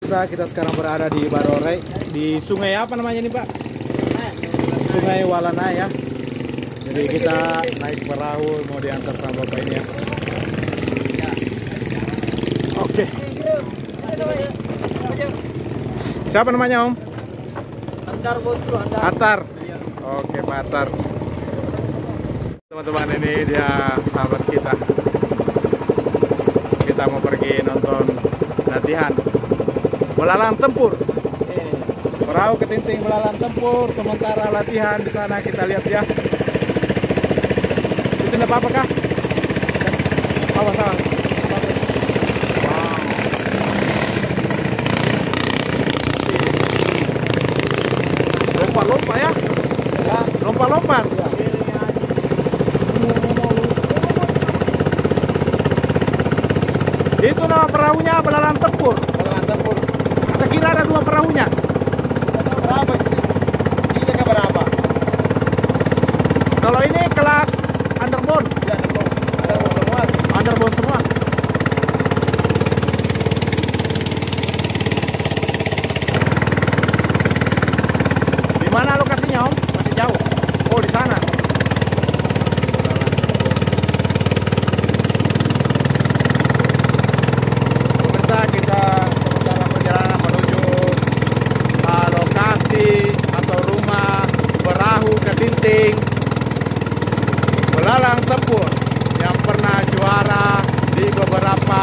Kita sekarang berada di Barorai, di sungai apa namanya ini Pak? Sungai Walana ya. Jadi kita naik perahu mau diantar sama Bapak ini ya. Oke. Siapa namanya Om? Antar bosku, antar. Atar. Oke Pak Atar. Teman-teman, ini dia sahabat kita. Kita mau pergi nonton latihan belalang tempur. Perahu ketinting belalang tempur. Sementara latihan di sana kita lihat ya. Itu enggak apa-apa kah? Awas awas. Lompat-lompat ya. Lompat-lompat. Itu nama perahunya belalang tempur. Belalang tempur. Saya kira ada 2 perahunya. Berapa sih? Ini ke berapa? Kalau ini kelas underbone. Ya, underbone semua. Underbone semua. Di mana lokasinya Om? Masih jauh. Oh di sana. Pemirsa, kita dalam perjalanan menuju lokasi atau rumah perahu ketinting belalang tempur yang pernah juara di beberapa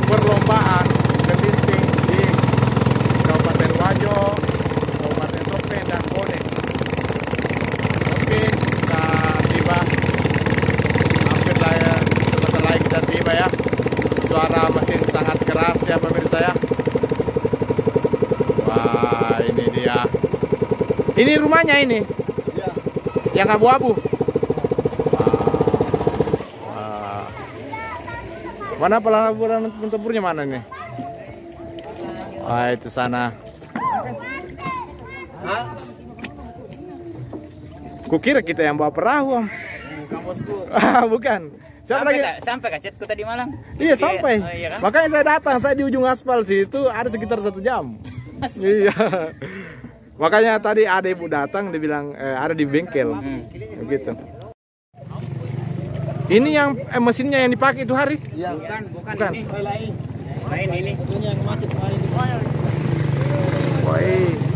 perlombaan ketinting di Kabupaten Wajo, Kabupaten Topeng, dan Koneng. Oke, kita tiba. Hampir lah ya, sebentar lagi kita tiba ya. Suara mesin sangat keras ya pemirsa ya. Wah, ini dia. Ini rumahnya ini. Ya. Yang abu-abu. Wah. Mana pelabuhan tempurnya mana nih? Wah, itu sana. Hah? Kukira kita yang bawa perahu Om. Bukan bosku. Bukan. Siapa lagi? Sampai kah chatku tadi malam? Iya sampai. Oh, iya kan? Makanya saya datang. Saya di ujung aspal sih. Itu ada sekitar 1 jam. Iya. Makanya tadi ada ibu datang. Dia bilang ada di bengkel. Begitu. Ini yang mesinnya yang dipakai itu hari? Iya. Bukan. Ini. Lain ini. Ini yang macet kemarin. Woi.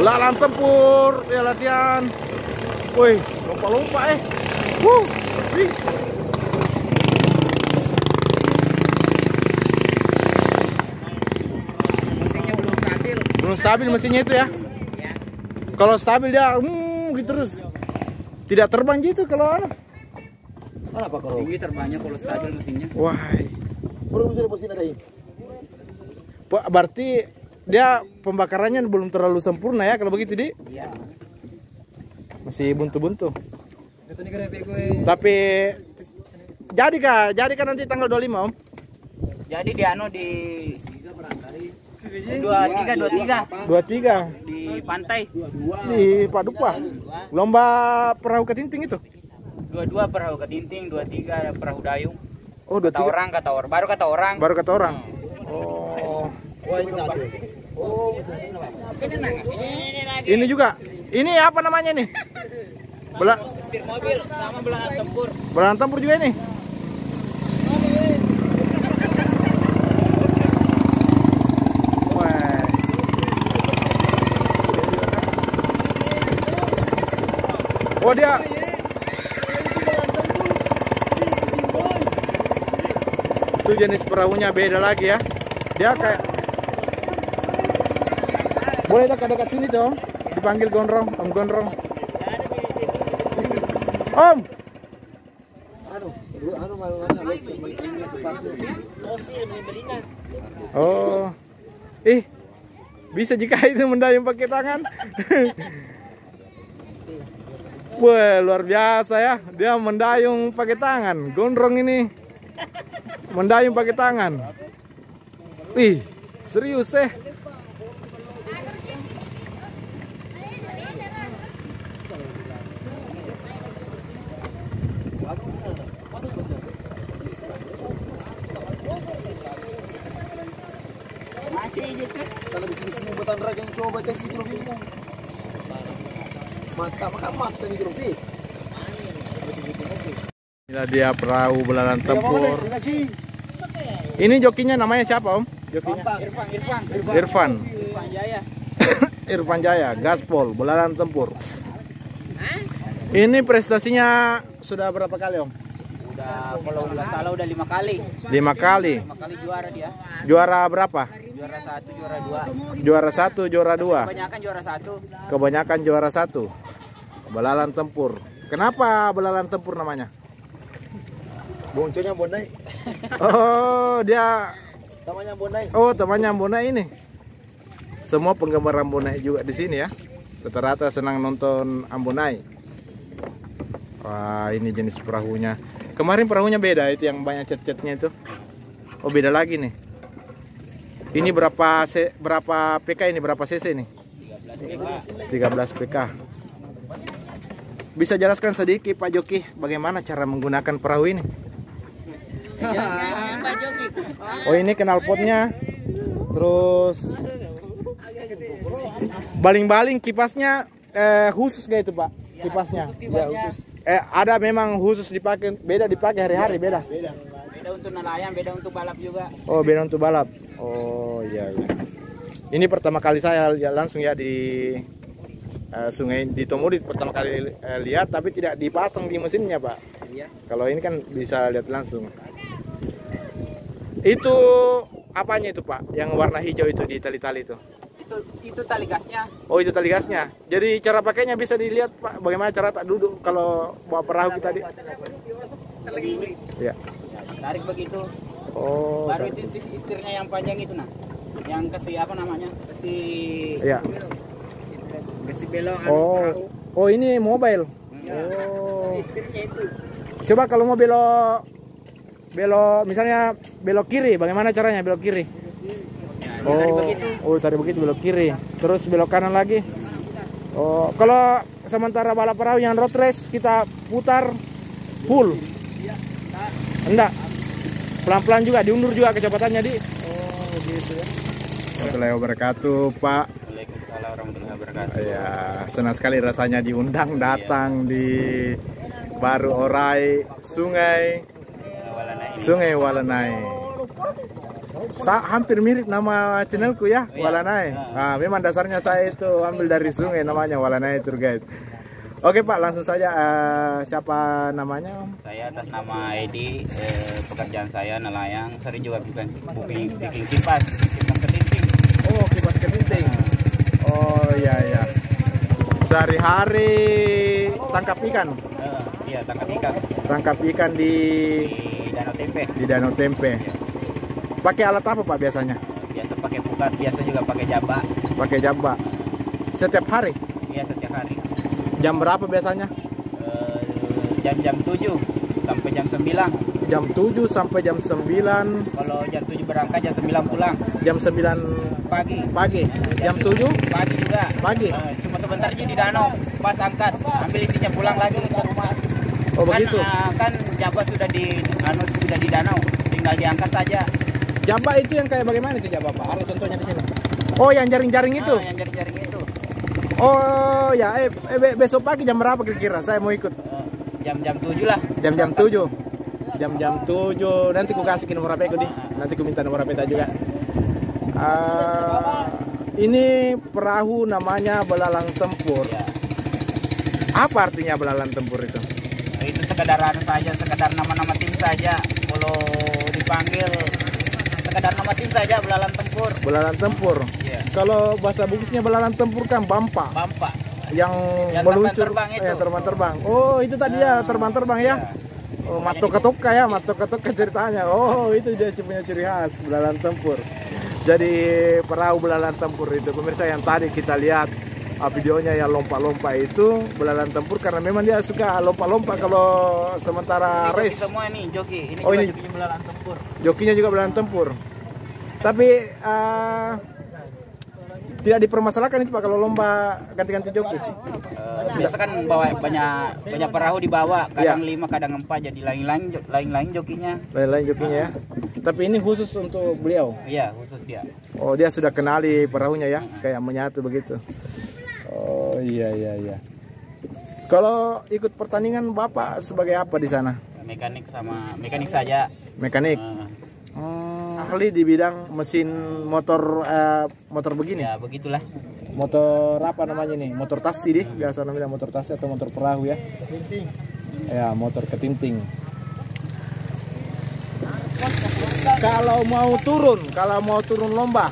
Belalang tempur ya latihan. Woi, lompat-lompat Wih. Mesinnya belum stabil. Belum stabil mesinnya itu ya. Ya. Kalau stabil dia gitu terus. Tidak terbang gitu kalau anu. Apa kalau? Tinggi terbangnya kalau stabil mesinnya. Wah. Belum bisa mesin ada ini. Berarti dia pembakarannya belum terlalu sempurna ya kalau begitu di. Iya. Masih buntu-buntu. Tapi jadi kah nanti tanggal 25 Om? Jadi di anu di 23 23 di pantai. di Padupa. Lomba perahu ketinting itu. 22 perahu ketinting, 23 perahu dayung. Oh, Kata 23. orang, baru kata orang. Baru kata orang. Oh. Wah, ini satu. Oh, Ini juga. Ini apa namanya nih? Setir mobil sama belalang tempur. Belalang tempur juga ini. Wah. Oh dia. Itu jenis perahunya beda lagi ya. Dia kayak. Boleh dekat-dekat sini tuh Om. Dipanggil gondrong, Om Gondrong. Om. Oh. Bisa jika itu mendayung pakai tangan. Wah, luar biasa ya. Dia mendayung pakai tangan. Gondrong ini. Mendayung pakai tangan. Serius coba tes di grup ini. Mata di grup ini. Inilah dia perahu belalang tempur. Ini jokinya namanya siapa, Om? Jokinya Irfan. Irfan Jaya. Irfan Jaya, gaspol, belalang tempur. Ini prestasinya sudah berapa kali, Om? Udah kalau nggak salah udah 5 kali. 5 kali. 5 kali juara dia. Juara berapa? Juara 1, juara 2. Juara 1, juara 2. Kebanyakan juara 1. Kebanyakan juara 1. Belalang tempur. Kenapa belalang tempur namanya? Boncengnya Bonai. Oh, dia Namanya Bonai. oh temannya Ambonai ini. Semua penggemar Ambonai juga di sini ya. Rata-rata senang nonton Ambonai. Wah, ini jenis perahunya. Kemarin perahunya beda itu yang banyak cat-catnya itu. Oh, beda lagi nih. Ini berapa PK ini? Berapa cc ini? 13 PK. Bisa jelaskan sedikit Pak Joki bagaimana cara menggunakan perahu ini? Oh, ini knalpotnya. Terus baling-baling kipasnya khusus gak itu, Pak? Kipasnya. Ya, khusus. Ada memang khusus dipakai, beda dipakai hari-hari, beda. Beda untuk nelayan, beda untuk balap juga. Oh, beda untuk balap. Oh, iya, iya. Ini pertama kali saya langsung ya di sungai di Tomudi pertama kali lihat, tapi tidak dipasang di mesinnya, Pak. Iya. Kalau ini kan bisa lihat langsung. Itu apanya itu, Pak? Yang warna hijau itu di tali-tali itu? Itu tali gasnya. Oh, itu tali gasnya. Jadi cara pakainya bisa dilihat, Pak. Bagaimana cara tak duduk kalau bawa perahu kita di? Ya. Tarik begitu. Oh. Baru itu istirnya yang panjang itu nah. Yang kasih apa namanya? Kasih Ya. kasih belok. Oh. Oh, ini mobile. Ya. Oh. Istirnya itu. Coba kalau mau belok misalnya belok kiri, bagaimana caranya belok kiri? Tarik begitu. Oh, tarik begitu belok kiri. Terus belok kanan lagi. Oh, kalau sementara balap perahu yang road race kita putar full. Enggak. Pelan-pelan juga, diundur juga kecepatannya di. Oh, gitu ya. Warahmatullahi wabarakatuh, Pak. Waalaikumsalam warahmatullahi wabarakatuh. Ya, senang sekali rasanya diundang datang di Baru Orai, Sungai Walenai. Hampir mirip nama channelku ya, Walenai. Nah, memang dasarnya saya itu ambil dari sungai, namanya Walenai Tour Guide. Oke, Pak, langsung saja. Siapa namanya, Om? Saya atas nama Edi, pekerjaan saya nelayan, sering juga bikin kipas ketinting. Oh, kipas ketinting. Oh, iya iya. Sehari-hari tangkap ikan. Iya, tangkap ikan. Tangkap ikan di Danau Tempe. Di Danau Tempe. Pakai alat apa, Pak, biasanya? Biasa pakai pukat, biasa juga pakai jaba. Pakai jaba. Setiap hari? Iya, setiap hari. Jam berapa biasanya? Jam 7 sampai jam 9. Jam 7 sampai jam 9. Kalau jam 7 berangkat, jam 9 pulang. Jam 9 pagi. Jam 7 Pagi juga. pagi. Cuma sebentar aja di danau, pas angkat, ambil isinya pulang lagi ke rumah. Oh, begitu. Kan jaba sudah sudah di danau, tinggal diangkat saja. Jaba itu yang kayak bagaimana itu jaba, Pak? Ada contohnya di sini. Oh, yang jaring-jaring itu. Yang jaring-jaring itu. Oh, ya. Besok pagi jam berapa kira-kira? Saya mau ikut. Jam 7 lah. Jam 7. Jam 7. Nanti ku kasih nomor HP ku di. Nanti ku minta nomor HP juga. Ini perahu namanya belalang tempur. Ya. Apa artinya belalang tempur itu? Itu sekedar saja, sekedar nama-nama tim saja. Kalau dipanggil sekedar nama tim saja, belalang tempur. Belalang tempur. Iya. Kalau bahasa Bugisnya belalang tempur kan bampa. Bampa. Yang meluncur, terbang-terbang itu. Terbang-terbang. Oh, itu tadi ya terbang-terbang ya. Oh, matok-ketok ya, matok-ketok ceritanya. Oh, itu dia punya ciri khas belalang tempur. Jadi perahu belalang tempur itu, pemirsa, yang tadi kita lihat videonya yang lompat-lompat itu belalang tempur, karena memang dia suka lompat-lompat kalau sementara Ini race. joki semua nih joki. Ini Oh, juga ini jokinya belalang tempur. jokinya juga belalang tempur. Tapi tidak dipermasalahkan itu, Pak, kalau lomba ganti-ganti joki. Biasa kan bawa banyak perahu dibawa, kadang 5 kadang 4, jadi lain-lain jokinya. Lain-lain jokinya ya. Tapi ini khusus untuk beliau. Iya, khusus dia. Oh, dia sudah kenali perahunya ya, kayak menyatu begitu. Oh iya iya iya. Kalau ikut pertandingan Bapak sebagai apa di sana? Mekanik saja. Mekanik. Ahli di bidang mesin motor motor begini. Ya, begitulah. Motor apa namanya nih? Motor tasi deh, biasa namanya motor tasi atau motor perahu ya. Ya, motor ketinting. Kalau mau turun lomba,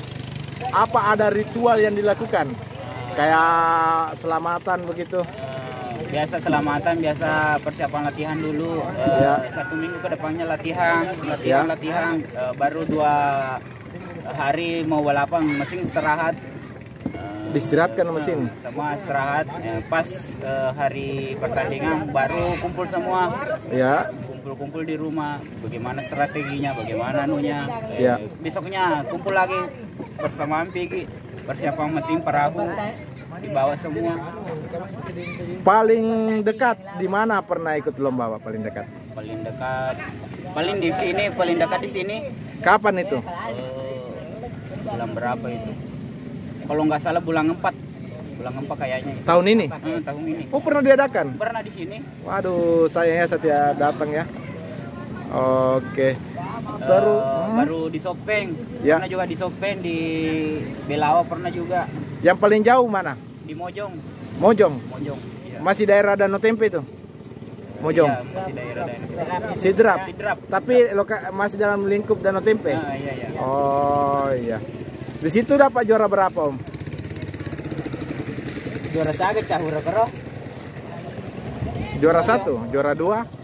apa ada ritual yang dilakukan? Kayak selamatan begitu. Biasa selamatan, biasa persiapan latihan dulu. Ya. 1 minggu ke depannya latihan. Baru 2 hari mau balapan, mesin istirahat. Diistirahatkan mesin. Semua istirahat. Pas hari pertandingan baru kumpul semua. Ya. Kumpul di rumah. Bagaimana strateginya, bagaimana anunya. Ya. Besoknya kumpul lagi bersamaan pergi persiapan mesin perahu, dibawa semua. Paling dekat di mana pernah ikut lomba Pak? Paling dekat? Paling di sini, paling dekat di sini. Kapan itu? Bulan berapa itu? Kalau nggak salah bulan 4 kayaknya. Tahun ini? Tahun ini. Oh, pernah diadakan? Pernah di sini. Waduh, sayangnya saya datang ya. Oke. Terus baru di Sopeng. Ya. Pernah juga di Sopeng, di Belawa pernah juga. Yang paling jauh mana? Di Mojong. Mojong. Ya. Masih daerah Danau Tempe itu? Mojong. Ya, masih daerah. Sidrap. Sidrap. Tapi masih dalam lingkup Danau Tempe. Iya. Oh iya. Di situ dapat juara berapa Om? Juara saga cahura kero. Juara 1, juara 2.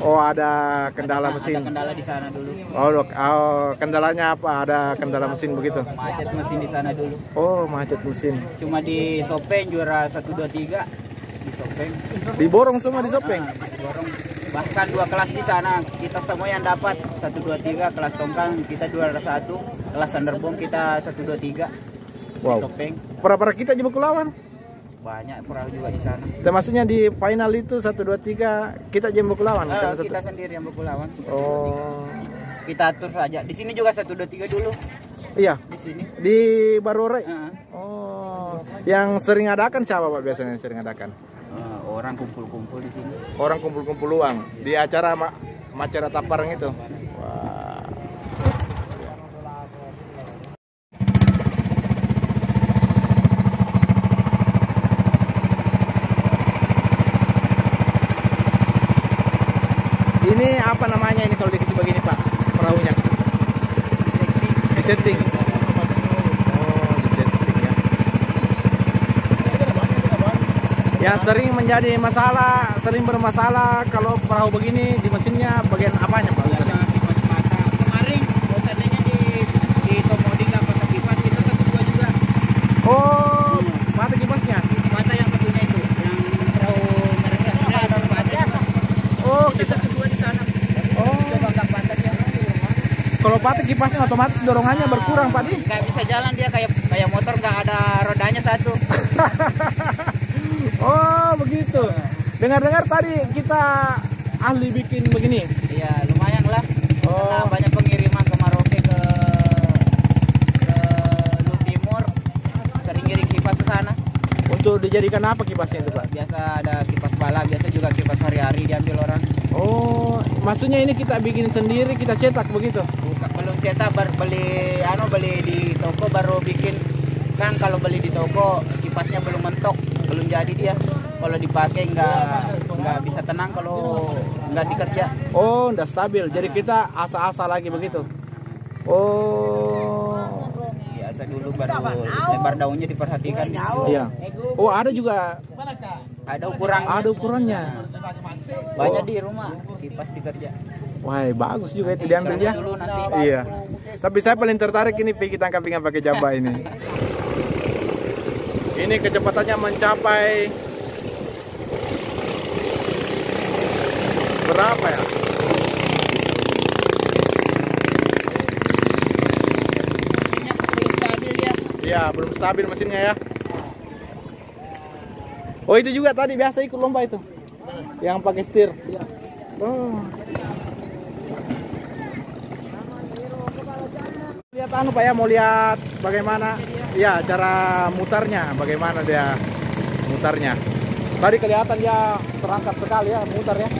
Oh, ada kendala mesin. Ada kendala di sana dulu. Oh, kendalanya apa? Ada kendala mesin begitu? Macet mesin di sana dulu. Oh, macet mesin. Cuma di Sopeng juara 1 2 3 di Sopeng. Diborong semua di Sopeng. Diborong. Bahkan 2 kelas di sana kita semua yang dapat 1 2 3 kelas tongkang kita juara 1, kelas underbom kita 1 2 3. Wow. Di Sopeng. Para kita jebuk lawan. Banyak perahu juga di sana. Maksudnya di final itu 1 2 3 kita jembuk lawan. Kita sendiri yang berlawan. Oh. Kita atur saja. Di sini juga 1 2 3 dulu. Iya. Di sini. Di Barore. Oh. Yang sering adakan siapa Pak biasanya yang sering adakan? Orang kumpul-kumpul di sini. Orang kumpul-kumpul uang di acara Macara Taparang itu. Wah. Ini apa namanya ini kalau dikasih begini Pak? Perahunya? Disetting. Oh, disetting ya. Yang sering menjadi masalah, sering bermasalah kalau perahu begini di mesinnya bagian apanya Pak? Kipas mata. Kemarin seandainya di Tomodi nggak pakai kipas kita 1 2 juga. Oh, mata kipasnya? Mata yang satunya itu, yang perahu mereka biasa. Oh, Kita 1 2 di sana. Oh. Coba nggak patah dia. Kalau patah kipasnya otomatis dorongannya berkurang Pak di? Nggak bisa jalan dia kayak motor nggak ada rodanya satu. Oh, begitu. Dengar-dengar tadi kita ahli bikin begini. Iya, lumayan lah. Oh. Karena banyak pengiriman ke Maroke, ke Lu Timur. Sering kirim kipas ke sana. Untuk dijadikan apa kipasnya itu Pak? Biasa ada kipas balap, biasa juga kipas hari-hari diambil orang. Oh, maksudnya ini kita bikin sendiri, kita cetak begitu? Belum cetak, beli di toko baru bikin. Kan kalau beli di toko kipasnya belum mentok, belum jadi dia. Kalau dipakai nggak bisa tenang kalau nggak dikerja. Oh, nggak stabil. Jadi kita asa-asa lagi begitu. Oh, Biasa dulu baru lebar daunnya diperhatikan. iya. Oh, ada juga. Ada ukuran. Ada ukurannya. Banyak di rumah kipas dikerja. Wah, bagus juga itu diambil ya. Dulu nanti. Iya. Tapi saya paling tertarik ini pergi tangkap ikan pakai jamba ini. Ini kecepatannya mencapai berapa ya? Mesinnya belum stabil dia. Iya, belum stabil mesinnya ya. Oh, itu juga tadi biasa ikut lomba itu. Yang pakai setir. Oh. Lihat anu Pak ya, mau lihat bagaimana ya cara mutarnya, bagaimana dia mutarnya. Tadi kelihatan dia terangkat sekali ya mutarnya.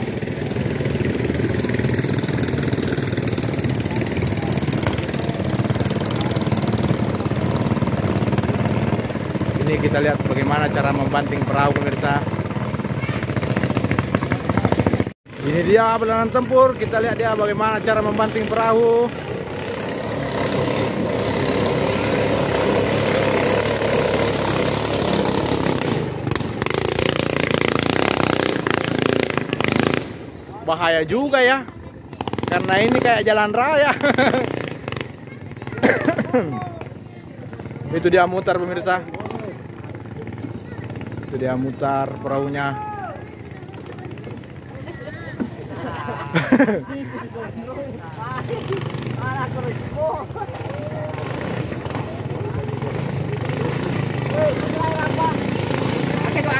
Ini kita lihat bagaimana cara membanting perahu pemirsa. Ini dia belalang tempur, kita lihat dia bagaimana cara membanting perahu. Bahaya juga ya, karena ini kayak jalan raya. Itu dia mutar pemirsa. Itu dia mutar perahunya.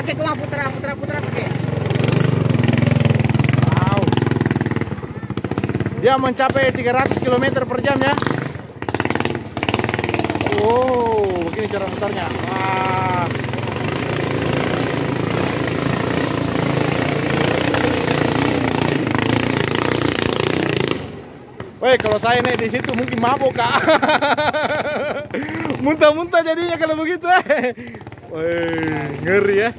Ake cuma putra pakai. Wow. Dia mencapai 300 km per jam ya. Wow, begini cara mutarnya. Wah. Woi, kalau saya nih di situ mungkin mabuk kak. Muntah-muntah jadinya kalau begitu. Woi, ngeri ya.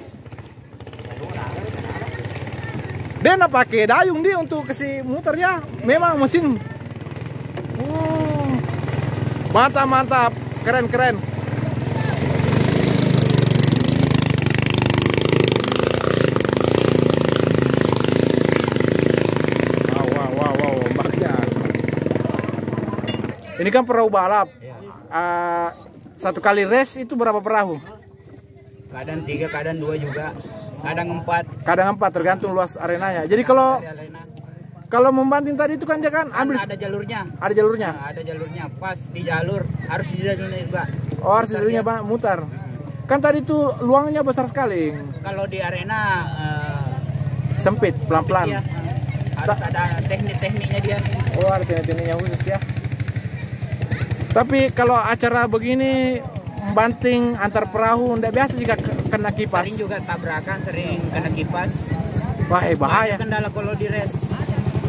Dia nak pakai dayung dia untuk kasih muternya. Memang mesin. Mantap, mantap. Keren, keren. Wow, ombaknya. Ini kan perahu balap. Satu kali race itu berapa perahu? Kadang 3, kadang 2 juga. Kadang 4. Kadang 4 tergantung luas arenanya. Jadi kalau membanting tadi itu kan dia kan ambil ada jalurnya. Ada jalurnya. Nah, ada jalurnya. Pas di jalur harus di jalurnya juga. Oh, harus di jalurnya Pak, mutar. Kan tadi tuh luangnya besar sekali. Kalau di arena sempit, pelan-pelan. Iya. Harus ada teknik-tekniknya dia. Oh, ada teknik-tekniknya khusus ya. Tapi kalau acara begini membanting antar perahu tidak biasa jika kena kipas. Sering juga tabrakan, sering kena kipas. Wah, bahaya. Kendala kalau di race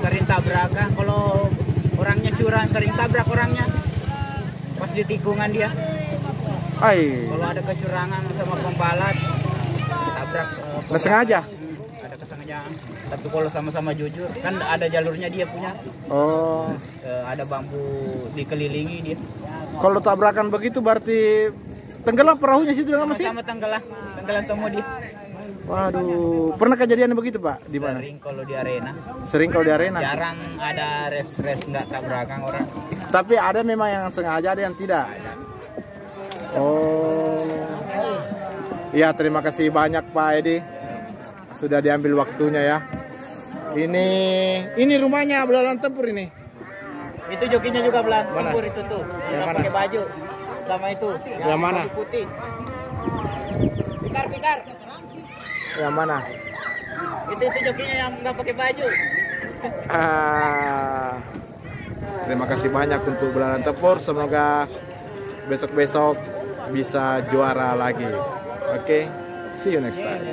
sering tabrakan, kalau orangnya curang sering tabrak orangnya. Pas di tikungan dia. Kalau ada kecurangan sama pembalap tabrak. Nggak sengaja. Ada kesengajaan. Tapi kalau sama-sama jujur, kan ada jalurnya dia punya. Oh. Ada bambu dikelilingi dia. Kalau tabrakan begitu berarti tenggelam perahunya situ dengan mesin? Sama tenggelam semua dia. Waduh, pernah kejadian begitu Pak? Di mana? Sering kalau di arena. Sering kalau di arena. Jarang ada race nggak tabrakan orang. Tapi ada memang yang sengaja, ada yang tidak. Oh. Ya, terima kasih banyak Pak Edi. Sudah diambil waktunya ya. Ini rumahnya belalang tempur ini. Itu jokinya juga belalang tempur itu tuh. Yang pakai baju sama itu. Yang mana? Putih. Pikar. Yang mana? Itu jokinya yang nggak pakai baju. Terima kasih banyak untuk belalang tempur. Semoga besok-besok bisa juara lagi. Oke, see you next time.